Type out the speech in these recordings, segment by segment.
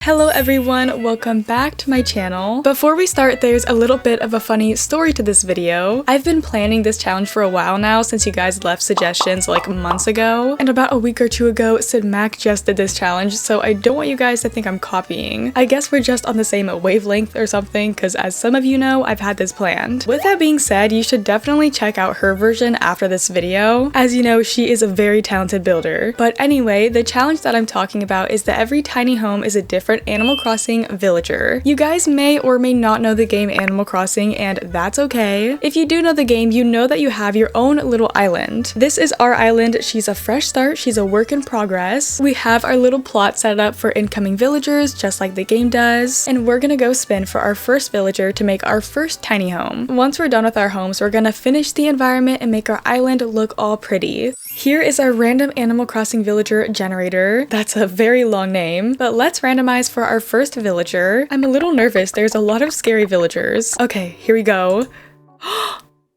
Hello everyone, welcome back to my channel. Before we start, there's a little bit of a funny story to this video. I've been planning this challenge for a while now since you guys left suggestions like months ago, and about a week or two ago, Sid Mac just did this challenge, so I don't want you guys to think I'm copying. I guess we're just on the same wavelength or something, because as some of you know, I've had this planned. With that being said, you should definitely check out her version after this video. As you know, she is a very talented builder. But anyway, the challenge that I'm talking about is that every tiny home is a different Animal Crossing villager. You guys may or may not know the game Animal Crossing, and that's okay. If you do know the game, you know that you have your own little island. This is our island. She's a fresh start. She's a work in progress. We have our little plot set up for incoming villagers, just like the game does. And we're gonna go spin for our first villager to make our first tiny home. Once we're done with our homes, we're gonna finish the environment and make our island look all pretty. Here is our random Animal Crossing villager generator. That's a very long name, but let's randomize for our first villager. I'm a little nervous. There's a lot of scary villagers. Okay, here we go.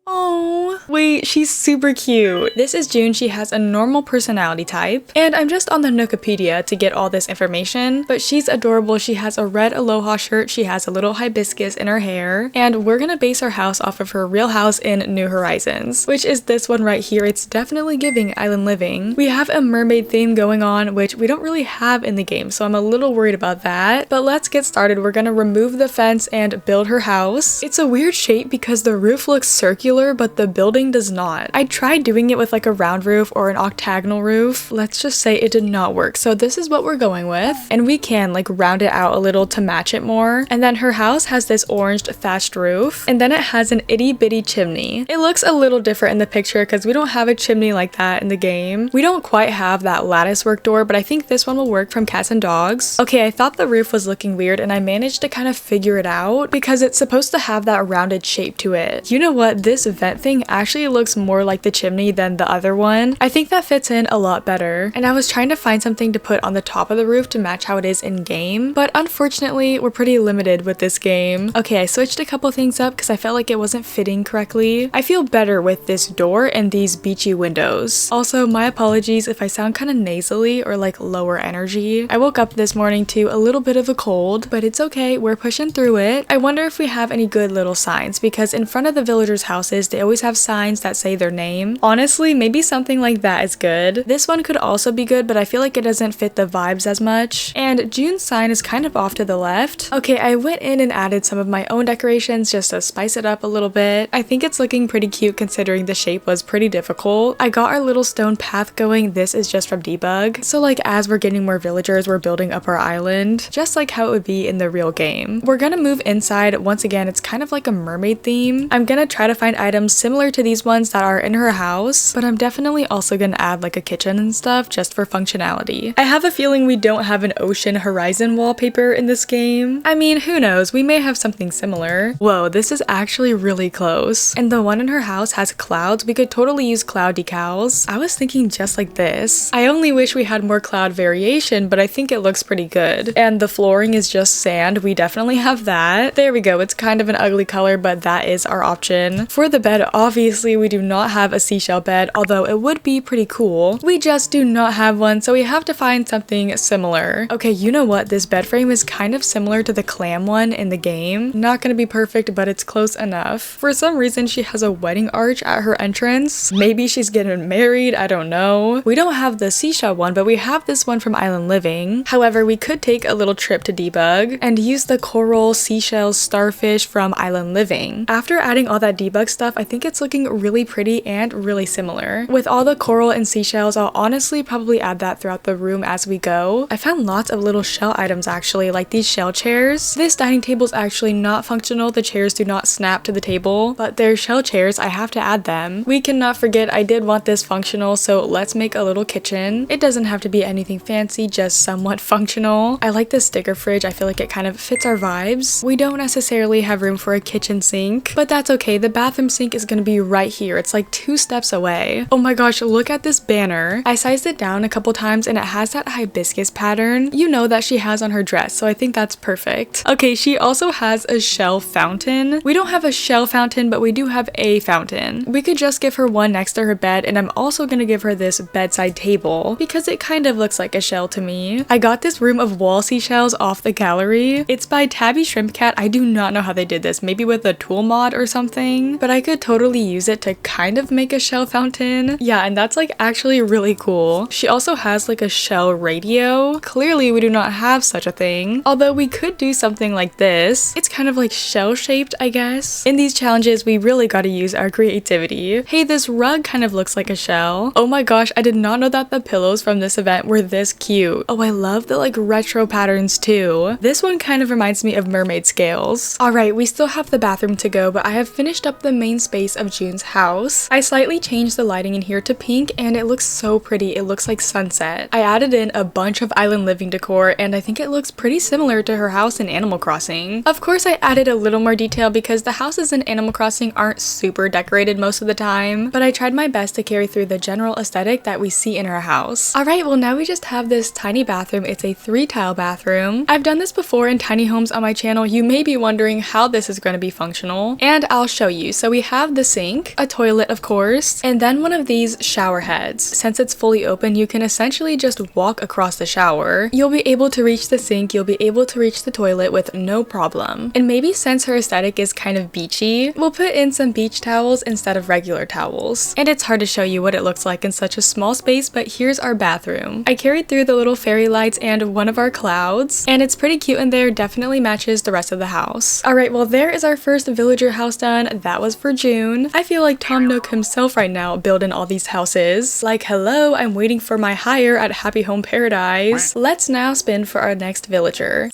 Oh, wait, she's super cute. This is June. She has a normal personality type, and I'm just on the Nookopedia to get all this information, but she's adorable. She has a red Aloha shirt, she has a little hibiscus in her hair, and we're gonna base our house off of her real house in New Horizons, which is this one right here. It's definitely giving island living. We have a mermaid theme going on, which we don't really have in the game, so I'm a little worried about that, but let's get started. We're gonna remove the fence and build her house. It's a weird shape because the roof looks circular, but the building does not. I tried doing it with like a round roof or an octagonal roof. Let's just say it did not work. So this is what we're going with. And we can like round it out a little to match it more. And then her house has this orange thatched roof. And then it has an itty bitty chimney. It looks a little different in the picture because we don't have a chimney like that in the game. We don't quite have that lattice work door, but I think this one will work from Cats and Dogs. Okay, I thought the roof was looking weird and I managed to kind of figure it out because it's supposed to have that rounded shape to it. You know what? This vent thing actually looks more like the chimney than the other one. I think that fits in a lot better. And I was trying to find something to put on the top of the roof to match how it is in game, but unfortunately we're pretty limited with this game. Okay, I switched a couple things up because I felt like it wasn't fitting correctly. I feel better with this door and these beachy windows. Also, my apologies if I sound kind of nasally or like lower energy. I woke up this morning to a little bit of a cold, but it's okay, we're pushing through it. I wonder if we have any good little signs because in front of the villagers' houses they always have signs that say their name. Honestly, maybe something like that is good. This one could also be good, but I feel like it doesn't fit the vibes as much. And June's sign is kind of off to the left. Okay, I went in and added some of my own decorations just to spice it up a little bit. I think it's looking pretty cute considering the shape was pretty difficult. I got our little stone path going. This is just from Debug. So like as we're getting more villagers, we're building up our island, just like how it would be in the real game. We're gonna move inside. Once again, it's kind of like a mermaid theme. I'm gonna try to find items similar to these ones that are in her house, but I'm definitely also gonna add like a kitchen and stuff just for functionality. I have a feeling we don't have an ocean horizon wallpaper in this game. I mean, who knows? We may have something similar. Whoa, this is actually really close. And the one in her house has clouds. We could totally use cloud decals. I was thinking just like this. I only wish we had more cloud variation, but I think it looks pretty good. And the flooring is just sand. We definitely have that. There we go. It's kind of an ugly color, but that is our option. For the bed, obviously we do not have a seashell bed, although it would be pretty cool. We just do not have one, so we have to find something similar. Okay, you know what? This bed frame is kind of similar to the clam one in the game. Not gonna be perfect, but it's close enough. For some reason, she has a wedding arch at her entrance. Maybe she's getting married, I don't know. We don't have the seashell one, but we have this one from Island Living. However, we could take a little trip to Debug and use the coral, seashells, starfish from Island Living. After adding all that Debug stuff, I think it's looking really pretty and really similar. With all the coral and seashells, I'll honestly probably add that throughout the room as we go. I found lots of little shell items actually, like these shell chairs. This dining table is actually not functional. The chairs do not snap to the table, but they're shell chairs. I have to add them. We cannot forget I did want this functional, so let's make a little kitchen. It doesn't have to be anything fancy, just somewhat functional. I like this sticker fridge. I feel like it kind of fits our vibes. We don't necessarily have room for a kitchen sink, but that's okay. The bathroom sink is gonna be right here. It's like 2 steps away. Oh my gosh, look at this banner. I sized it down a couple times and it has that hibiscus pattern, you know, that she has on her dress, so I think that's perfect. Okay, she also has a shell fountain. We don't have a shell fountain, but we do have a fountain. We could just give her one next to her bed, and I'm also gonna give her this bedside table because it kind of looks like a shell to me. I got this room of wall seashells off the gallery. It's by Tabby Shrimp Cat. I do not know how they did this, maybe with a tool mod or something, but I could totally use it to kind of make a shell fountain. Yeah, and that's like actually really cool. She also has like a shell radio. Clearly we do not have such a thing, although we could do something like this. It's kind of like shell shaped, I guess. In these challenges we really got to use our creativity. Hey, this rug kind of looks like a shell. Oh my gosh, I did not know that the pillows from this event were this cute. Oh, I love the like retro patterns too. This one kind of reminds me of mermaid scales. Alright, we still have the bathroom to go, but I have finished up the main space of June's house. I slightly changed the lighting in here to pink and it looks so pretty. It looks like sunset. I added in a bunch of island living decor and I think it looks pretty similar to her house in Animal Crossing. Of course, I added a little more detail because the houses in Animal Crossing aren't super decorated most of the time, but I tried my best to carry through the general aesthetic that we see in her house. Alright, well now we just have this tiny bathroom. It's a 3-tile bathroom. I've done this before in tiny homes on my channel. You may be wondering how this is going to be functional, and I'll show you. So we have the sink, a toilet of course, and then one of these shower heads. Since it's fully open, you can essentially just walk across the shower. You'll be able to reach the sink, you'll be able to reach the toilet with no problem. And maybe since her aesthetic is kind of beachy, we'll put in some beach towels instead of regular towels. And it's hard to show you what it looks like in such a small space, but here's our bathroom. I carried through the little fairy lights and one of our clouds, and it's pretty cute in there, definitely matches the rest of the house. Alright, well there is our first villager house done. That was for June. I feel like Tom Nook himself right now building all these houses. Like, hello, I'm waiting for my hire at Happy Home Paradise. Let's now spin for our next villager.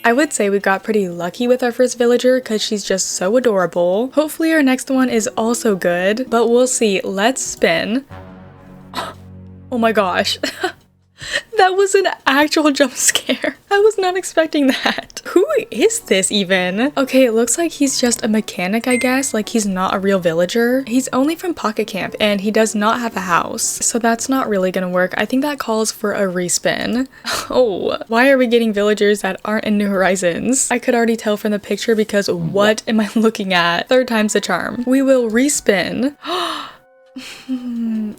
I would say we got pretty lucky with our first villager because she's just so adorable. Hopefully our next one is also good, but we'll see. Let's spin. Oh my gosh. That was an actual jump scare. I was not expecting that. Who is this even? Okay, it looks like he's just a mechanic, I guess. Like he's not a real villager. He's only from Pocket Camp and he does not have a house. So that's not really gonna work. I think that calls for a respin. Oh, why are we getting villagers that aren't in New Horizons? I could already tell from the picture because what am I looking at? 3rd time's the charm. We will respin.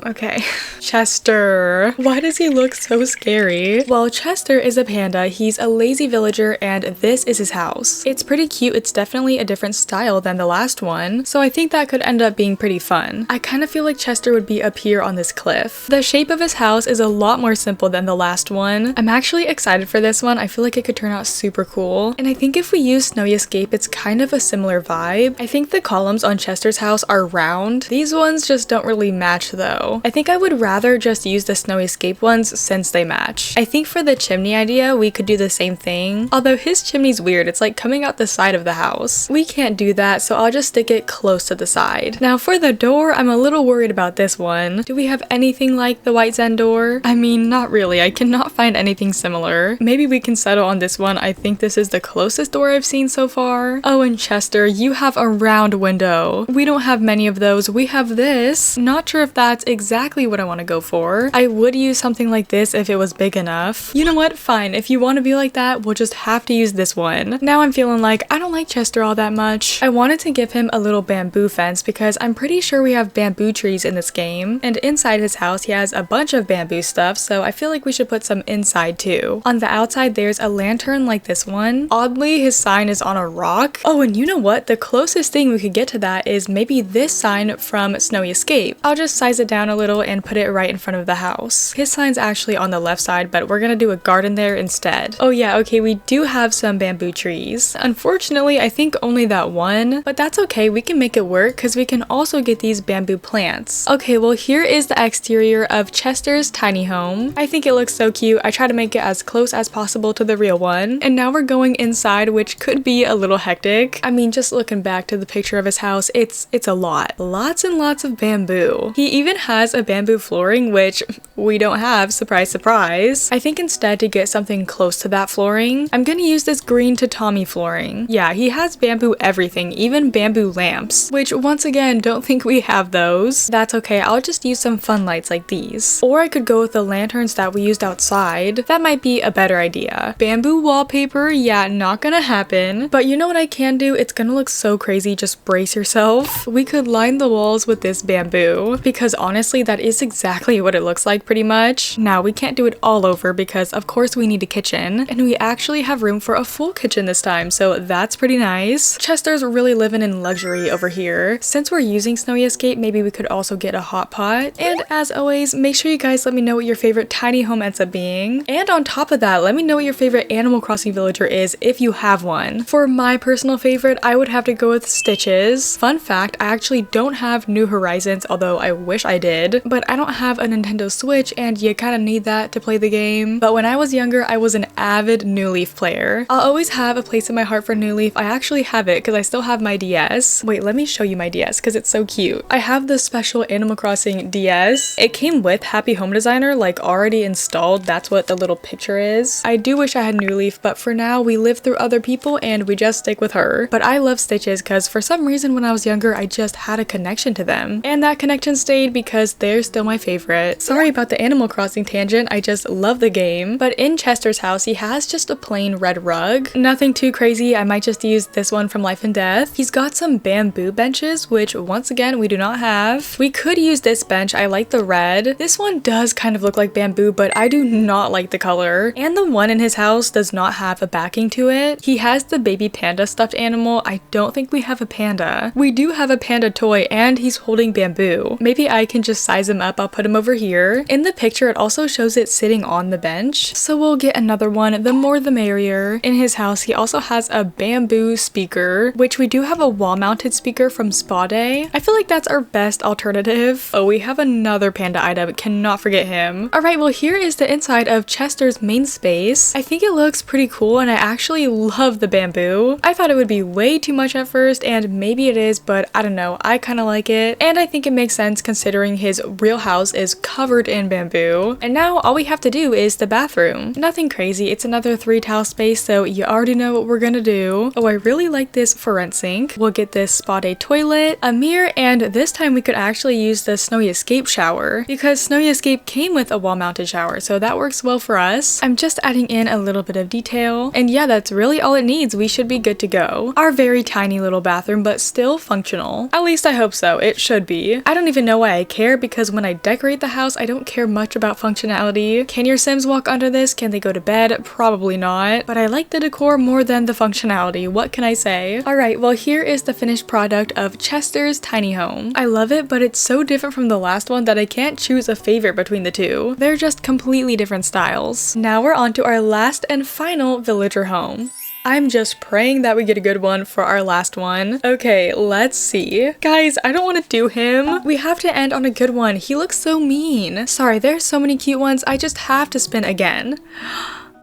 Okay. Chester. Why does he look so scary? Well, Chester is a panda. He's a lazy villager and this is his house. It's pretty cute. It's definitely a different style than the last one, so I think that could end up being pretty fun. I kind of feel like Chester would be up here on this cliff. The shape of his house is a lot more simple than the last one. I'm actually excited for this one. I feel like it could turn out super cool, and I think if we use Snowy Escape, it's kind of a similar vibe. I think the columns on Chester's house are round. These ones just don't really match though. I think I would rather just use the Snowy Escape ones since they match. I think for the chimney idea, we could do the same thing. Although his chimney's weird, it's like coming out the side of the house. We can't do that, so I'll just stick it close to the side. Now for the door, I'm a little worried about this one. Do we have anything like the White Zen door? I mean, not really. I cannot find anything similar. Maybe we can settle on this one. I think this is the closest door I've seen so far. Oh, and Chester, you have a round window. We don't have many of those. We have this. Not sure if that's exactly what I want to go for. I would use something like this if it was big enough. You know what? Fine. If you want to be like that, we'll just have to use this one. Now I'm feeling like I don't like Chester all that much. I wanted to give him a little bamboo fence because I'm pretty sure we have bamboo trees in this game, and inside his house he has a bunch of bamboo stuff, so I feel like we should put some inside too. On the outside there's a lantern like this one. Oddly, his sign is on a rock. Oh, and you know what? The closest thing we could get to that is maybe this sign from Snowy Escape. I'll just size it down a little and put it right in front of the house. His sign's actually on the left side, but we're gonna do a garden there instead. Oh yeah, okay, we do have some bamboo trees. Unfortunately, I think only that one, but that's okay. We can make it work because we can also get these bamboo plants. Okay, well here is the exterior of Chester's tiny home. I think it looks so cute. I try to make it as close as possible to the real one. And now we're going inside, which could be a little hectic. I mean, just looking back to the picture of his house, it's a lot. Lots and lots of bamboo. bamboo. He even has a bamboo flooring, which we don't have, surprise surprise. I think instead to get something close to that flooring, I'm gonna use this green tatami flooring. Yeah, he has bamboo everything, even bamboo lamps, which once again, don't think we have those. That's okay, I'll just use some fun lights like these. Or I could go with the lanterns that we used outside. That might be a better idea. Bamboo wallpaper, yeah, not gonna happen. But you know what I can do? It's gonna look so crazy, just brace yourself. We could line the walls with this bamboo, because honestly, that is exactly what it looks like pretty much. Now, we can't do it all over because of course we need a kitchen, and we actually have room for a full kitchen this time, so that's pretty nice. Chester's really living in luxury over here. Since we're using Snowy Escape, maybe we could also get a hot pot. And as always, make sure you guys let me know what your favorite tiny home ends up being. And on top of that, let me know what your favorite Animal Crossing villager is if you have one. For my personal favorite, I would have to go with Stitches. Fun fact, I actually don't have New Horizons, although I wish I did, but I don't have a Nintendo Switch and you kind of need that to play the game. But when I was younger, I was an avid New Leaf player. I'll always have a place in my heart for New Leaf. I actually have it because I still have my DS. Wait, let me show you my DS because it's so cute. I have the special Animal Crossing DS. It came with Happy Home Designer, like already installed. That's what the little picture is. I do wish I had New Leaf, but for now we live through other people and we just stick with her. But I love Stitches because for some reason when I was younger, I just had a connection to them. And that connection stayed because they're still my favorite. Sorry about the Animal Crossing tangent, I just love the game. But in Chester's house, he has just a plain red rug. Nothing too crazy, I might just use this one from Life and Death. He's got some bamboo benches, which once again, we do not have. We could use this bench, I like the red. This one does kind of look like bamboo, but I do not like the color. And the one in his house does not have a backing to it. He has the baby panda stuffed animal. I don't think we have a panda. We do have a panda toy and he's holding bamboo. Maybe I can just size him up, I'll put him over here. In the picture, it also shows it sitting on the bench. So we'll get another one, the more the merrier. In his house, he also has a bamboo speaker, which we do have a wall-mounted speaker from Spa Day. I feel like that's our best alternative. Oh, we have another panda item, cannot forget him. Alright, well here is the inside of Chester's main space. I think it looks pretty cool and I actually love the bamboo. I thought it would be way too much at first and maybe it is, but I don't know, I kind of like it. And I think it makes sense considering his real house is covered in bamboo. And now all we have to do is the bathroom. Nothing crazy, it's another 3-tile space, so you already know what we're gonna do. Oh, I really like this for rent sink. We'll get this Spa Day toilet, a mirror, and this time we could actually use the Snowy Escape shower because Snowy Escape came with a wall-mounted shower, so that works well for us. I'm just adding in a little bit of detail, and yeah, that's really all it needs. We should be good to go. Our very tiny little bathroom, but still functional. At least I hope so. It should be. I don't even know why I care because when I decorate the house, I don't care much about functionality. Can your Sims walk under this? Can they go to bed? Probably not, but I like the decor more than the functionality. What can I say? Alright, well here is the finished product of Chester's tiny home. I love it, but it's so different from the last one that I can't choose a favorite between the two. They're just completely different styles. Now we're on to our last and final villager home. I'm just praying that we get a good one for our last one. Okay, let's see. Guys, I don't want to do him. We have to end on a good one. He looks so mean. Sorry, there's so many cute ones. I just have to spin again.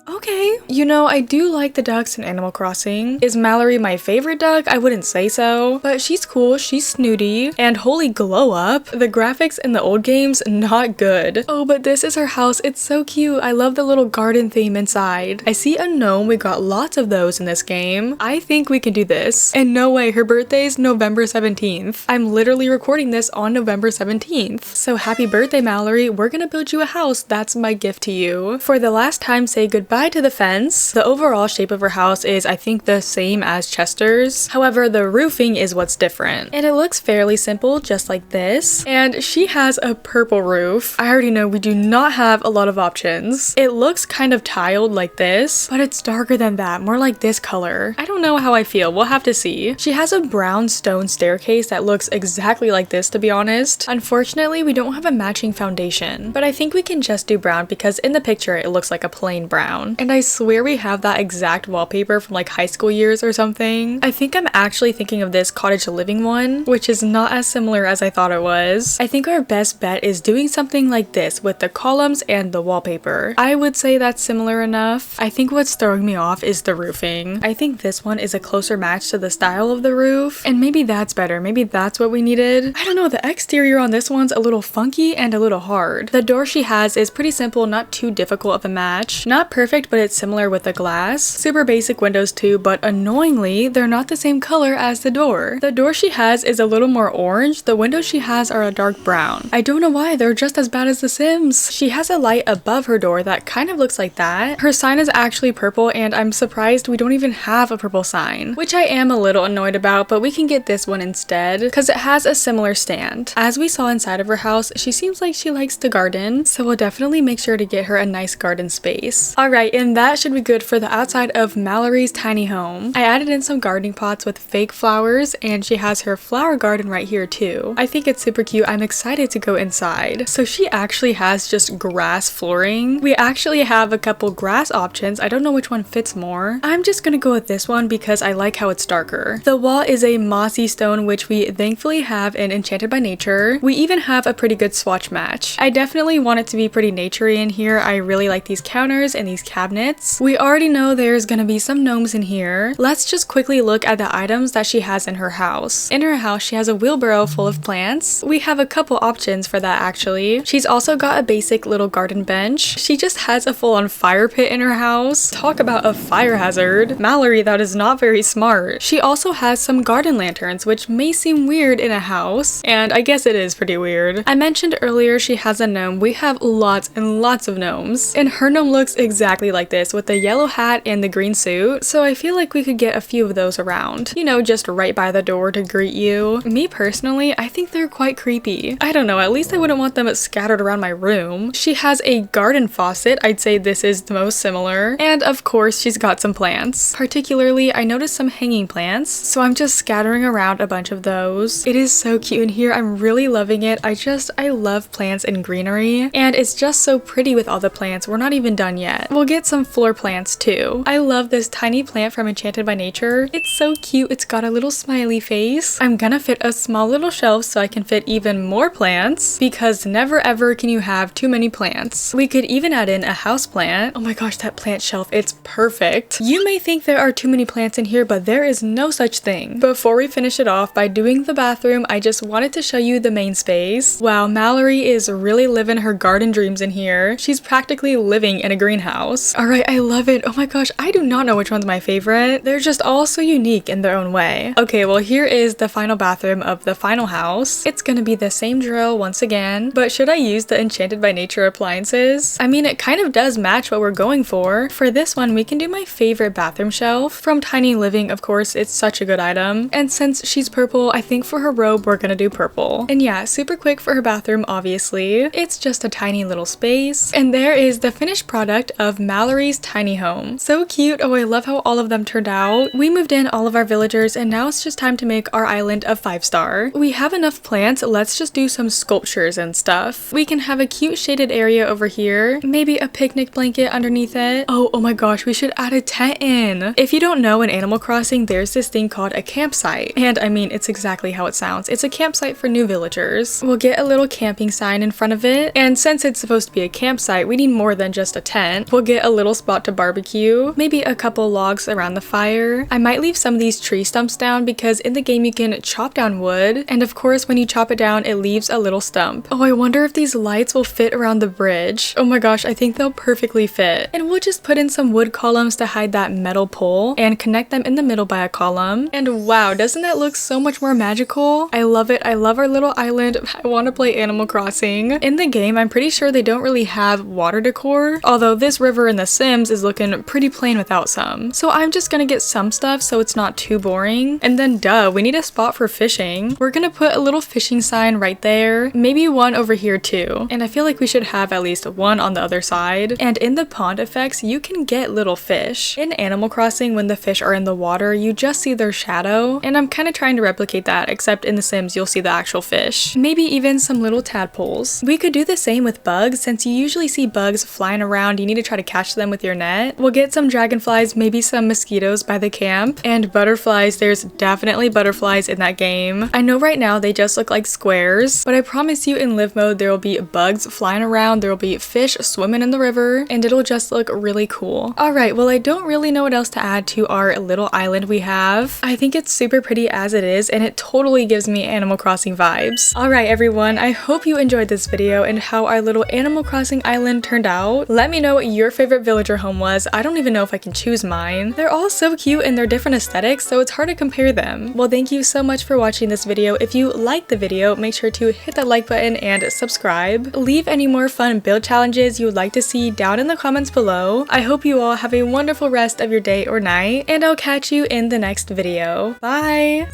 Okay. You know, I do like the ducks in Animal Crossing. Is Mallory my favorite duck? I wouldn't say so, but she's cool, she's snooty, and holy glow up. The graphics in the old games, not good. Oh, but this is her house. It's so cute. I love the little garden theme inside. I see a gnome. We got lots of those in this game. I think we can do this. And no way, her birthday's November 17th. I'm literally recording this on November 17th. So happy birthday, Mallory. We're gonna build you a house. That's my gift to you. For the last time, say goodbye to the fence. The overall shape of her house is, I think, the same as Chester's. However, the roofing is what's different. And it looks fairly simple, just like this. And she has a purple roof. I already know we do not have a lot of options. It looks kind of tiled like this, but it's darker than that, more like this color. I don't know how I feel, we'll have to see. She has a brown stone staircase that looks exactly like this, to be honest. Unfortunately, we don't have a matching foundation, but I think we can just do brown because in the picture it looks like a plain brown. brown. And I swear we have that exact wallpaper from like high school years or something. I think I'm actually thinking of this cottage living one, which is not as similar as I thought it was. I think our best bet is doing something like this with the columns and the wallpaper. I would say that's similar enough. I think what's throwing me off is the roofing. I think this one is a closer match to the style of the roof, and maybe that's better. Maybe that's what we needed. I don't know, the exterior on this one's a little funky and a little hard. The door she has is pretty simple, not too difficult of a match. Not perfect, but it's similar with the glass. Super basic windows too, but annoyingly, they're not the same color as the door. The door she has is a little more orange. The windows she has are a dark brown. I don't know why, they're just as bad as The Sims. She has a light above her door that kind of looks like that. Her sign is actually purple, and I'm surprised we don't even have a purple sign, which I am a little annoyed about, but we can get this one instead because it has a similar stand. As we saw inside of her house, she seems like she likes to garden, so we'll definitely make sure to get her a nice garden space. Alright, and that should be good for the outside of Mallory's tiny home. I added in some gardening pots with fake flowers, and she has her flower garden right here too. I think it's super cute. I'm excited to go inside. So she actually has just grass flooring. We actually have a couple grass options. I don't know which one fits more. I'm just gonna go with this one because I like how it's darker. The wall is a mossy stone, which we thankfully have in Enchanted by Nature. We even have a pretty good swatch match. I definitely want it to be pretty naturey in here. I really like these counters and these cabinets. We already know there's gonna be some gnomes in here. Let's just quickly look at the items that she has in her house. In her house, she has a wheelbarrow full of plants. We have a couple options for that actually. She's also got a basic little garden bench. She just has a full-on fire pit in her house. Talk about a fire hazard. Mallory, that is not very smart. She also has some garden lanterns, which may seem weird in a house, and I guess it is pretty weird. I mentioned earlier she has a gnome. We have lots and lots of gnomes, and her gnome looks exactly like this with the yellow hat and the green suit, so I feel like we could get a few of those around. You know, just right by the door to greet you. Me personally, I think they're quite creepy. I don't know, at least I wouldn't want them scattered around my room. She has a garden faucet. I'd say this is the most similar. And of course, she's got some plants. Particularly, I noticed some hanging plants, so I'm just scattering around a bunch of those. It is so cute in here. I'm really loving it. I love plants and greenery, and it's just so pretty with all the plants. We're not even done yet. We'll get some floor plants too. I love this tiny plant from Enchanted by Nature. It's so cute. It's got a little smiley face. I'm gonna fit a small little shelf so I can fit even more plants, because never ever can you have too many plants. We could even add in a house plant. Oh my gosh, that plant shelf, it's perfect. You may think there are too many plants in here, but there is no such thing. Before we finish it off by doing the bathroom, I just wanted to show you the main space. Wow, Mallory is really living her garden dreams in here. She's practically living in a greenhouse. Alright, I love it. Oh my gosh, I do not know which one's my favorite. They're just all so unique in their own way. Okay, well here is the final bathroom of the final house. It's gonna be the same drill once again, but should I use the Enchanted by Nature appliances? I mean, it kind of does match what we're going for. For this one, we can do my favorite bathroom shelf from Tiny Living. Of course, it's such a good item. And since she's purple, I think for her robe, we're gonna do purple. And yeah, super quick for her bathroom, obviously. It's just a tiny little space. And there is the finished product of Mallory's tiny home. So cute. Oh, I love how all of them turned out. We moved in all of our villagers, and now it's just time to make our island a 5-star. We have enough plants. Let's just do some sculptures and stuff. We can have a cute shaded area over here. Maybe a picnic blanket underneath it. Oh my gosh, we should add a tent in. If you don't know, in Animal Crossing, there's this thing called a campsite. And I mean, it's exactly how it sounds. It's a campsite for new villagers. We'll get a little camping sign in front of it. And since it's supposed to be a campsite, we need more than just a tent. We'll get a little spot to barbecue. Maybe a couple logs around the fire. I might leave some of these tree stumps down because in the game you can chop down wood. And of course, when you chop it down, it leaves a little stump. Oh, I wonder if these lights will fit around the bridge. Oh my gosh, I think they'll perfectly fit. And we'll just put in some wood columns to hide that metal pole and connect them in the middle by a column. And wow, doesn't that look so much more magical? I love it. I love our little island. I want to play Animal Crossing. In the game, I'm pretty sure they don't really have water decor, although this river in The Sims is looking pretty plain without some. So I'm just gonna get some stuff so it's not too boring. And then duh, we need a spot for fishing. We're gonna put a little fishing sign right there, maybe one over here too. And I feel like we should have at least one on the other side. And in the pond effects, you can get little fish. In Animal Crossing, when the fish are in the water, you just see their shadow. And I'm kind of trying to replicate that, except in The Sims, you'll see the actual fish. Maybe even some little tadpoles. We could do the same with bugs. Since you usually see bugs flying around, you need to try to catch them with your net. We'll get some dragonflies, maybe some mosquitoes by the camp, and butterflies. There's definitely butterflies in that game. I know right now they just look like squares, but I promise you in live mode there will be bugs flying around, there will be fish swimming in the river, and it'll just look really cool. Alright, well I don't really know what else to add to our little island we have. I think it's super pretty as it is, and it totally gives me Animal Crossing vibes. Alright everyone, I hope you enjoyed this video and how our little Animal Crossing island turned out. Let me know what your favorite villager home was. I don't even know if I can choose mine. They're all so cute and they're different aesthetics, so it's hard to compare them. Well, thank you so much for watching this video. If you liked the video, make sure to hit that like button and subscribe. Leave any more fun build challenges you would like to see down in the comments below. I hope you all have a wonderful rest of your day or night, and I'll catch you in the next video. Bye!